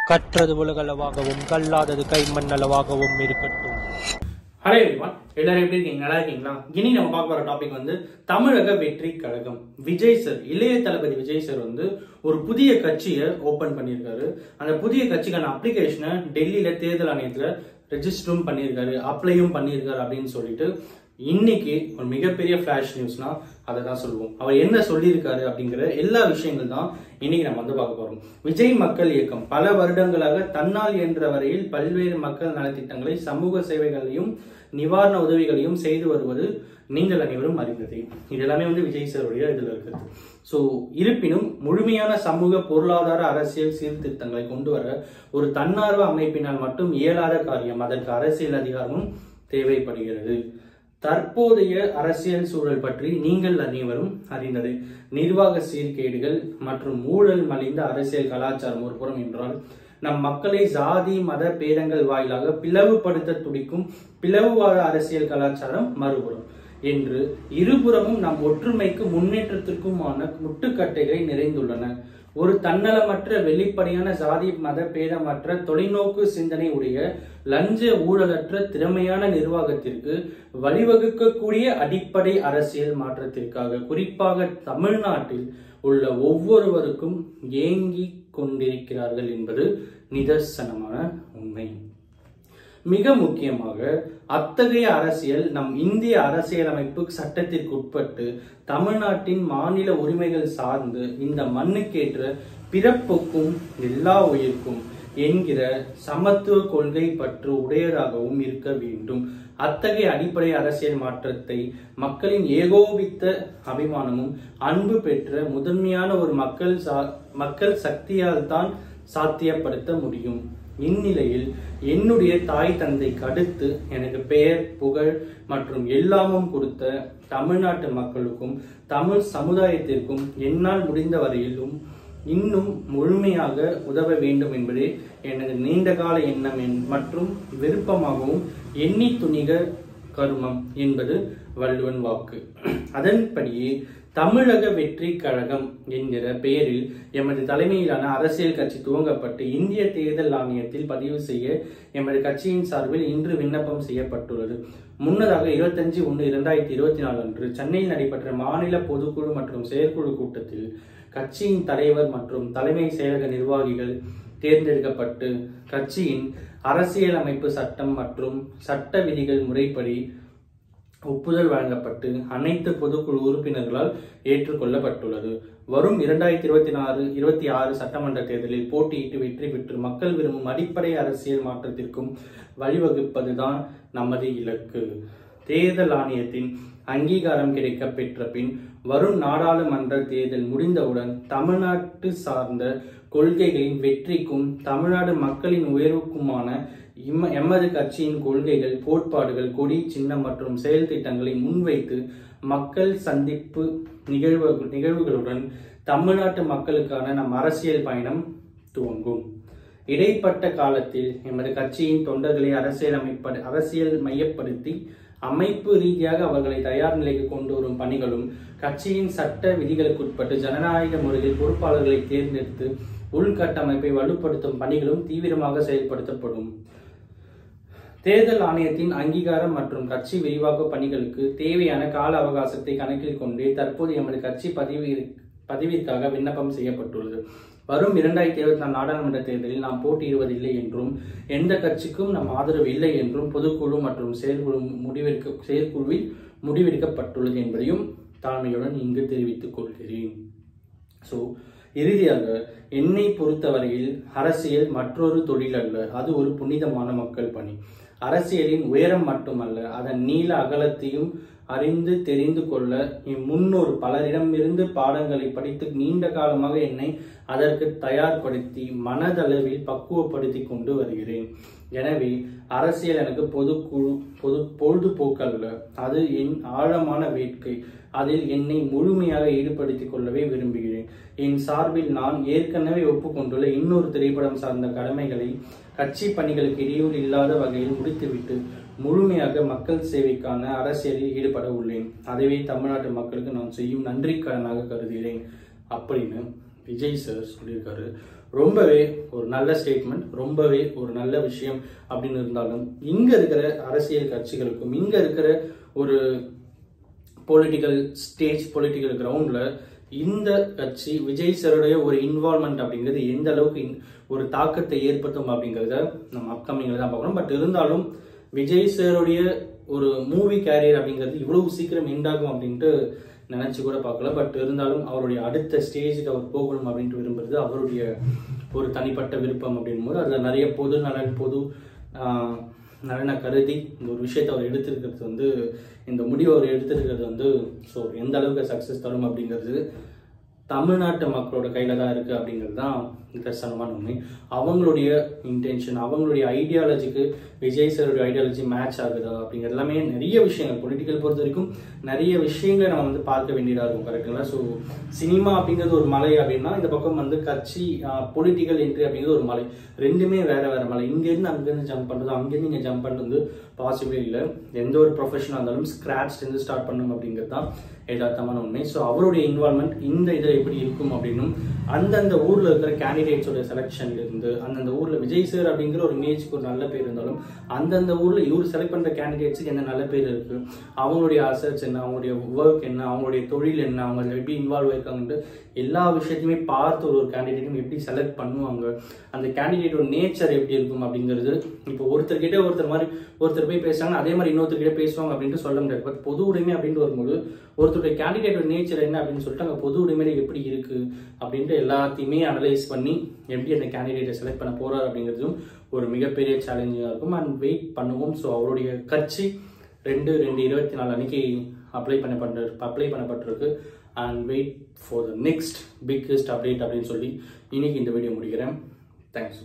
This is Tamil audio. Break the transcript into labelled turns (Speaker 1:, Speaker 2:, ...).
Speaker 1: கற்றது உலகளவாகவும் கல்லாதது கைமண் அளவாகவும் இருக்கட்டும்.
Speaker 2: ஹலோ எவ்ரிவன், எல்லாரும் எப்படி இருக்கீங்க? நல்லா இருக்கீங்களா? இனி நம்ம பார்க்க போற டாபிக் தமிழக வெற்றி கழகம். விஜய் சார், இளைய தளபதி விஜய் சார் ஒரு புதிய கட்சியை ஓபன் பண்ணியிருக்காரு. அந்த புதிய கட்சிக்கான அப்ளிகேஷனை டெல்லியில தேர்தல் ஆணையத்துல ரெஜிஸ்டரும் பண்ணியிருக்காரு, அப்ளையும் பண்ணியிருக்காரு அப்படின்னு சொல்லிட்டு இன்னைக்கு ஒரு மிகப்பெரிய ஃபிளாஷ் நியூஸ்னா அதை தான் சொல்லுவோம். அவர் என்ன சொல்லியிருக்காரு அப்படிங்கிற எல்லா விஷயங்கள் தான் இன்னைக்கு நம்ம பார்க்க போறோம். விஜய் மக்கள் இயக்கம் பல வருடங்களாக தன்னால் என்ற வரையில் பல்வேறு மக்கள் நலத்திட்டங்களை, சமூக சேவைகளையும் நிவாரண உதவிகளையும் செய்து வருவது நீங்கள் அனைவரும் அறிந்ததே. இது எல்லாமே விஜய் சாருடைய இதுல இருக்குது. சோ இருப்பினும் முழுமையான சமூக பொருளாதார அரசியல் சீர்திருத்தங்களை கொண்டு வர ஒரு தன்னார்வ அமைப்பினால் மட்டும் இயலாத காரியம். அதற்கு அரசியல் அதிகாரமும் தேவைப்படுகிறது. தற்போதைய அரசியல் சூழல் பற்றி நீங்கள் அனைவரும் அறிந்தது. நிர்வாக சீர்கேடுகள் மற்றும் ஊழல் மலிந்த அரசியல் கலாச்சாரம் ஒரு புறம் என்றால், நம் மக்களை சாதி மத பேதங்கள் வாயிலாக பிளவுபடுத்த துடிக்கும் பிளவுவாத அரசியல் கலாச்சாரம் மறுபுறம் என்று இருபுறமும் நம் ஒற்றுமைக்கு முன்னேற்றத்திற்குமான முட்டுக்கட்டைகளை நிறைந்துள்ளன. ஒரு தன்னலமற்ற வெளிப்படையான சாதி மத பேதமற்ற தொலைநோக்கு சிந்தனை உடைய லஞ்ச ஊழலற்ற திறமையான நிர்வாகத்திற்கு வழிவகுக்கக்கூடிய அடிப்படை அரசியல் மாற்றத்திற்காக குறிப்பாக தமிழ்நாட்டில் உள்ள ஒவ்வொருவருக்கும் ஏங்கி கொண்டிருக்கிறார்கள் என்பது நிதர்சனமான உண்மை. மிக முக்கியமாக அத்தகைய அரசியல் நம் இந்திய அரசியலமைப்பு சட்டத்திற்கு உட்பட்டு தமிழ்நாட்டின் மாநில உரிமைகள் சார்ந்து இந்த மண்ணுக்கேற்ற பிறப்புக்கும் எல்லா உயிர்க்கும் என்கிற சமத்துவ கொள்கை பற்று உடையதாகவும் இருக்க வேண்டும். அத்தகைய அடிப்படை அரசியல் மாற்றத்தை மக்களின் ஏகோபித்த அபிமானமும் அன்பு பெற்ற முதன்மையான ஒரு மக்கள் சக்தியால் தான் சாத்தியப்படுத்த முடியும். இந்நிலையில் என்னுடைய தாய் தந்தைக்கு அடுத்து எனக்கு பெயர், புகழ் மற்றும் எல்லாமும் கொடுத்த தமிழ்நாட்டு மக்களுக்கும் தமிழ் சமுதாயத்திற்கும் என்னால் முடிந்த வரையிலும் இன்னும் முழுமையாக உதவ வேண்டும் என்பதே எனது நீண்டகால எண்ணம் மற்றும் விருப்பமாகவும் எண்ணி துணிக கருமம் என்பது வள்ளுவன் வாக்கு. அதன்படியே தமிழக வெற்றி கழகம் என்கிற பெயரில் எமது தலைமையிலான அரசியல் கட்சி துவங்கப்பட்டு இந்திய தேர்தல் ஆணையத்தில் பதிவு செய்ய எமது கட்சியின் சார்பில் இன்று விண்ணப்பம் செய்யப்பட்டுள்ளது. முன்னதாக 25/1/2024 அன்று சென்னையில் நடைபெற்ற மாநில பொதுக்குழு மற்றும் செயற்குழு கூட்டத்தில் கட்சியின் தலைவர் மற்றும் தலைமை செயலக நிர்வாகிகள் தேர்ந்தெடுக்கப்பட்டு கட்சியின் அரசியலமைப்பு சட்டம் மற்றும் சட்ட விதிகள் முறைப்படி ஒப்புதல் வழங்கப்பட்டு அனைத்து பொதுக்குழு உறுப்பினர்களால் ஏற்றுக்கொள்ளப்பட்டுள்ளது. வரும் 2026 சட்டமன்ற தேர்தலில் போட்டியிட்டு வெற்றி பெற்று மக்கள் விரும்பும் அடிப்படை அரசியல் மாற்றத்திற்கும் வழிவகுப்பதுதான் நமது இலக்கு. தேர்தல் ஆணையத்தின் அங்கீகாரம் கிடைக்க பெற்ற பின் வரும் நாடாளுமன்ற தேர்தல் முடிந்தவுடன் தமிழ்நாட்டு சார்ந்த கொள்கைகளின் வெற்றிக்கும் தமிழ்நாடு மக்களின் உயர்வுக்குமான எமது கட்சியின் கொள்கைகள், கோட்பாடுகள், கொடி சின்னம் மற்றும் செயல் திட்டங்களை முன்வைத்து மக்கள் சந்திப்பு நிகழ்வுகளுடன் தமிழ்நாட்டு மக்களுக்கான நம் அரசியல் பயணம் துவங்கும். இடைப்பட்ட காலத்தில் எமது கட்சியின் தொண்டர்களை அரசியல் மையப்படுத்தி அமைப்பு ரீதியாக அவர்களை தயார் நிலைக்கு கொண்டு வரும் பணிகளும், கட்சியின் சட்ட விதிகளுக்குட்பட்டு ஜனநாயக முறையில் பொறுப்பாளர்களை தேர்ந்தெடுத்து உள்கட்டமைப்பை வலுப்படுத்தும் பணிகளும் தீவிரமாக செயல்படுத்தப்படும். தேர்தல் ஆணையத்தின் அங்கீகாரம் மற்றும் கட்சி விரிவாக்க பணிகளுக்கு தேவையான கால அவகாசத்தை கணக்கில் கொண்டே தற்போது எமது கட்சி பதிவிற்காக விண்ணப்பம் செய்யப்பட்டுள்ளது. வரும் 2024 நாடாளுமன்ற தேர்தலில் நாம் போட்டியிடுவதில்லை என்றும் எந்த கட்சிக்கும் நம் ஆதரவு இல்லை என்றும் பொதுக்குழு மற்றும் செயற்குழுவில் முடிவெடுக்கப்பட்டுள்ளது என்பதையும் தாழ்மையுடன் இங்கு தெரிவித்துக் கொள்கிறேன். இறுதியாக என்னை பொறுத்தவரையில் அரசியல் மற்றொரு தொழில் அல்ல, அது ஒரு புனிதமான மக்கள் பணி. அரசியலின் உயரம் மட்டுமல்ல, அதன் நீள அகலத்தையும் அறிந்து தெரிந்து கொள்ள முன்னோர் பலரிடமிருந்து பாடங்களை படித்து நீண்ட காலமாக என்னை அதற்கு தயார்படுத்தி மனதளவில் பக்குவப்படுத்தி கொண்டு வருகிறேன். எனவே அரசியல் எனக்கு பொழுதுபோக்கல்ல, அது என் ஆழமான வேட்கை. அதில் என்னை முழுமையாக ஈடுபடுத்திக் கொள்ளவே விரும்புகிறேன். என் சார்பில் நான் ஏற்கனவே ஒப்புக்கொண்டுள்ள இன்னொரு திரைப்படம் சார்ந்த கடமைகளை கட்சி பணிகளுக்கு இடையூறு இல்லாத வகையில் முடித்துவிட்டு முழுமையாக மக்கள் சேவைக்கான அரசியலில் ஈடுபட உள்ளேன். அதுவே தமிழ்நாட்டு மக்களுக்கு நான் செய்யும் நன்றி கடனாக கருதுகிறேன் அப்படின்னு விஜய் சார் சொல்லியிருக்காரு. ரொம்பவே ஒரு நல்ல ஸ்டேட்மெண்ட், ரொம்பவே ஒரு நல்ல விஷயம் அப்படின்னு இருந்தாலும் இங்க இருக்கிற அரசியல் கட்சிகளுக்கும் இங்க இருக்கிற ஒரு பொலிட்டிக்கல் ஸ்டேஜ், பொலிட்டிக்கல் கிரவுண்ட்ல இந்த கட்சி விஜய் சாருடைய ஒரு இன்வால்மெண்ட் அப்படிங்கிறது எந்த அளவுக்கு ஒரு தாக்கத்தை ஏற்படுத்தும் அப்படிங்கிறத நம்ம அப்கமிங்ல தான் பார்க்கணும். பட் இருந்தாலும் விஜய் சாருடைய ஒரு மூவி கேரியர் அப்படிங்கிறது இவ்வளவு சீக்கிரம் எண்டாகும் அப்படின்ட்டு நினைச்சு கூட பார்க்கல. பட் இருந்தாலும் அவருடைய அடுத்த ஸ்டேஜுக்கு அவர் போகணும் அப்படின்ட்டு விரும்புறது அவருடைய ஒரு தனிப்பட்ட விருப்பம் அப்படின் போது அதில் நிறைய பொது நலன், பொது நலனை கருதி இந்த ஒரு விஷயத்தை அவர் எடுத்திருக்கிறது வந்து, இந்த முடிவை அவர் எடுத்திருக்கிறது வந்து ஸோ எந்த அளவுக்கு சக்ஸஸ் தரும் அப்படிங்கிறது தமிழ்நாட்டு மக்களோட கையில தான் இருக்கு அப்படிங்கிறது தான் நிதர்சனமான உண்மை. அவங்களுடைய இன்டென்ஷன், அவங்களுடைய ஐடியாலஜிக்கு விஜய் சாருடைய ஐடியாலஜி மேட்ச் ஆகுதா அப்படிங்கிறது எல்லாமே நிறைய விஷயங்கள், பொலிட்டிக்கல் பொறுத்த வரைக்கும் நிறைய விஷயங்களை நம்ம வந்து பார்க்க வேண்டியதாக இருக்கும். கரெக்டுங்களா? ஸோ சினிமா அப்படிங்கிறது ஒரு மலை அப்படின்னா, இந்த பக்கம் வந்து கட்சி பொலிட்டிக்கல் என்ட்ரி அப்படிங்கிறது ஒரு மலை. ரெண்டுமே வேற வேற மலை. இங்கேருந்து அங்கேருந்து ஜம்ப் பண்ணுறது, அங்கேருந்து இங்கே ஜம்ப் பண்ணுறது வந்து பாசிபிளே இல்லை. எந்த ஒரு ப்ரொஃபஷனாக இருந்தாலும் ஸ்கிராட்ச்லேருந்து ஸ்டார்ட் பண்ணணும் அப்படிங்கிறது தான் யதார்த்தமான உண்மை. ஸோ அவருடைய இன்வால்மெண்ட் இந்த இதில் எப்படி இருக்கும் அப்படின்னும், அந்தந்த ஊரில் இருக்கிற கேண்டிடேட்ஸோட செலெக்ஷன்ல இருந்து, அந்தந்த ஊரில் விஜய் சார் அப்படிங்கிற ஒரு இமேஜ்க்கு ஒரு நல்ல பேர் இருந்தாலும் அந்தந்த ஊரில் இவர் செலக்ட் பண்ணுற கேண்டிடேட்ஸுக்கு என்ன நல்ல பேர் இருக்கு, அவங்களுடைய அசட்ஸ் என்ன, அவங்களுடைய ஒர்க் என்ன, அவங்களுடைய தொழில் என்ன, அவங்க எப்படி இன்வால்வ் ஆயிருக்காங்கன்ட்டு எல்லா விஷயத்தையுமே பார்த்து ஒரு கேண்டிடேட்டும் எப்படி செலக்ட் பண்ணுவாங்க, அந்த கேண்டிடேட்டோட நேச்சர் எப்படி இருக்கும் அப்படிங்கிறது. இப்போ ஒருத்தர்கிட்ட ஒருத்தர் போய் பேசுறாங்க, அதே மாதிரி இன்னொருத்தர்கிட்ட பேசுவாங்க அப்படின்ட்டு சொல்ல முடியாது. பட் பொது உடைமை அப்படின்னு வரும்போது ஒருத்தருடைய கேண்டிடேட்டோட நேச்சர் என்ன அப்படின்னு சொல்லிட்டு அங்கே பொது உடைமையில எப்படி இருக்கு அப்படின்ட்டு எல்லாத்தையுமே அனலைஸ் பண்ணி எப்படி அந்த கேண்டிடேட்டை செலக்ட் பண்ண போறாரு அப்படிங்கிறதும் ஒரு மிகப்பெரிய சேலஞ்சாக இருக்கும். அண்ட் வெயிட் பண்ணுவோம். ஸோ அவருடைய கட்சி 2/2/24 அன்னைக்கு அப்ளை பண்ணப்பட்டிருக்கு. And wait for the next biggest update அப்படின்னு சொல்லி இன்னைக்கு இந்த வீடியோ முடிக்கிறேன். தேங்க்ஸ்.